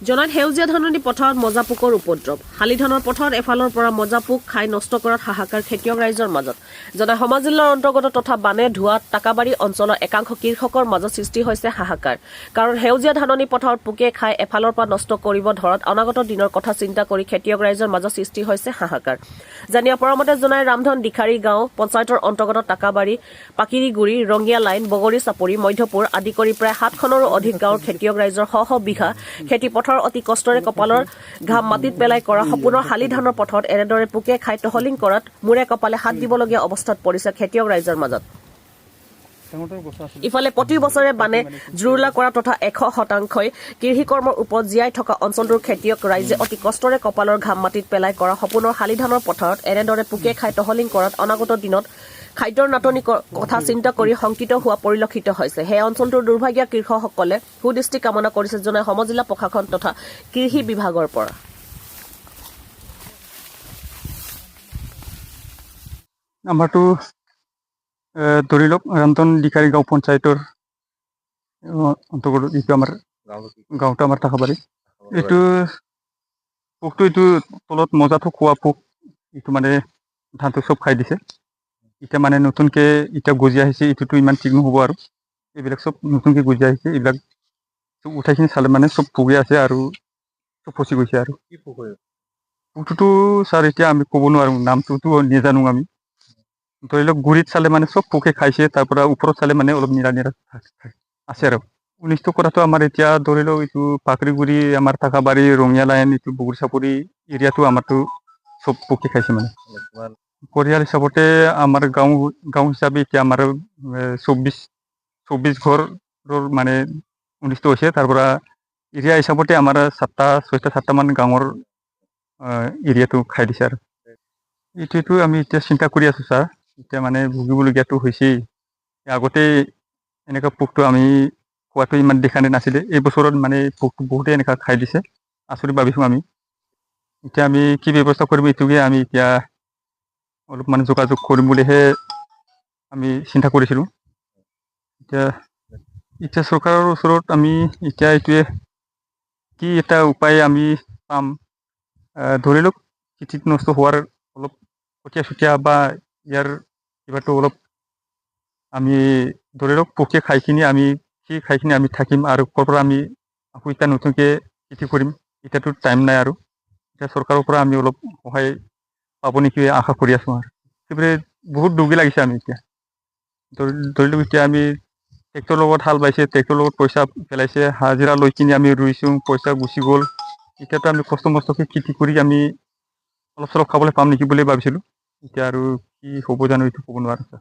জনাত সেউজীয়া ধাননি পথাৰত মজা পোকৰ উপদ্ৰৱ শালি ধানৰ পথাৰত এফালৰ পৰা মজা পোক খাই নষ্ট কৰাত হাহাকাৰ খেতিয়ক ৰাইজৰ মাজত জনাই সমাজ জিলাৰ অন্তৰ্গত তথা বানে ধোৱাত টাকাবাৰী অঞ্চলৰ একাংশ কৃষকৰ মাজত সৃষ্টি হৈছে হাহাকাৰ কাৰণ সেউজীয়া ধাননি পথাৰত পোকে খাই এফালৰ পৰা নষ্ট কৰিব ধৰাত অনাগত দিনৰ কথা চিন্তা কৰি খেতিয়ক ৰাইজৰ মাজত সৃষ্টি হৈছে হাহাকাৰ জানিয়া পৰামতে জনাই ৰামধন দিখাৰী গাঁও পঞ্চায়তৰ অন্তৰ্গত টাকাবাৰী পাকিৰিগুৰি ৰঙিয়া লাইন বগৰী চাপৰি মধ্যপুৰ আদি কৰি প্ৰায় 7খনৰো অধিক গাঁৱৰ খেতিয়ক ৰাইজৰ শ শ বিঘা খেতি পথাৰ অতি কষ্টৰে কপালৰ ঘাম মাটিত পেলাই কৰা সপোনৰ শালি ধানৰ পথাৰত এনেদৰে পোকে খাই টহলিং কৰাত মূৰে কপালে হাত দিবলগীয়া অৱস্থাত পৰিছে খেতিয়ক ৰাইজৰ মাজত ইফালে প্ৰতি বছৰে বানে জুৰুলা কৰা তথা 100% কৃষি কৰ্মৰ ওপৰত জীয়াই থকা অঞ্চলটোৰ খেতিয়ক ৰাইজে অতি কষ্টৰে কপালৰ ঘাম মাটিত পেলাই কৰা সপোনৰ শালি ধানৰ পথাৰত এনেদৰে পোকে খাই টহলিং কৰাত অনাগত দিনত খাদ্যৰ নাটনি কথা চিন্তা কৰি শংকিত হোৱা পৰিলক্ষিত হৈছে সেই অঞ্চলটোৰ দুৰ্ভাগ্য কৃষকসকলে সুদৃষ্টি কামনা কৰিছে জনাই সমজিলা প্ৰশাসন তথা কৃষি বিভাগৰ পৰা আমাৰটো ধৰি লওক ৰামধন দিখাৰী গাঁও পঞ্চায়তৰ অন্তৰ্গত এইটো আমাৰ গাঁৱটো আমাৰ টাকাবাৰী এইটো পোকটো এইটো তলত মজাটো খোৱা পোক এইটো মানে ধানটো চব খাই দিছে এতিয়া মানে নতুনকে এতিয়া গজি আহিছে এইটোতো ইমান ঠিক নহ'ব আৰু এইবিলাক চব নতুনকে গজি আহিছে এইবিলাক চব উঠাইখিনি চালে মানে চব পোকে আছে আৰু চব ফচি গৈছে আৰু পোকটোতো ছাৰ এতিয়া আমি ক'ব নোৱাৰোঁ নামটোতো নাজানো আমি ধৰি লওক গুৰিত চালে মানে চব পোকে খাইছে তাৰ পৰা ওপৰত চালে মানে অলপ নিৰা আছে আৰু অনিষ্ট কৰাটো আমাৰ এতিয়া ধৰি লওক এইটো পাকৰিগুৰি আমাৰ টাকাবাৰী ৰঙিয়া লাইন এইটো বগৰী চাপৰি এৰিয়াটো আমাৰতো চব পোকে খাইছে মানে পৰিয়াল হিচাপতে আমাৰ গাঁও হিচাপে এতিয়া আমাৰ 24 ঘৰৰ মানে অনিষ্ট হৈছে তাৰ পৰা এৰিয়া হিচাপতে আমাৰ 6টা-7টামান গাঁৱৰ এৰিয়াটো খাই দিছে আৰু এইটোতো আমি এতিয়া চিন্তা কৰি আছোঁ ছাৰ এতিয়া মানে ভুগিবলগীয়াটো হৈছেই আগতে এনেকুৱা পোকটো আমি খোৱাটো ইমান দেখা নাছিলে এই বছৰত মানে পোকটো বহুতে এনেকুৱা খাই দিছে আচৰিত ভাবিছোঁ আমি এতিয়া আমি কি ব্যৱস্থা কৰিম এইটোকে আমি এতিয়া অলপ মানে যোগাযোগ কৰিম বুলিহে আমি চিন্তা কৰিছিলোঁ এতিয়া চৰকাৰৰ ওচৰত আমি এতিয়া এইটোৱে কি এটা উপায় আমি পাম ধৰি লওক খেতিত নষ্ট হোৱাৰ অলপ কঠীয়া বা ইয়াৰ কিবাটো অলপ আমি ধৰি লওক পোকে খাইখিনি আমি থাকিম আৰু ক'ৰ পৰা আমি আকৌ এতিয়া নতুনকৈ খেতি কৰিম এতিয়াতো টাইম নাই আৰু এতিয়া চৰকাৰৰ পৰা আমি অলপ সহায় পাব নেকি আশা কৰি আছোঁ আৰু সেইবাবে বহুত দুখী লাগিছে আমি এতিয়া ধৰি লওক এতিয়া আমি ট্ৰেক্টৰৰ লগত হাল বাইছে ট্ৰেক্টৰৰ লগত পইচা পেলাইছে হাজিৰা লৈ কিনি আমি ৰুইছোঁ পইচা গুচি গ'ল এতিয়াতো আমি কষ্ট মষ্টকৈ খেতি কৰি আমি অলপ চলপ খাবলৈ পাম নেকি বুলি ভাবিছিলোঁ এতিয়া আৰু কি হ'ব জানো এইটো ক'ব নোৱাৰোঁ ছাৰ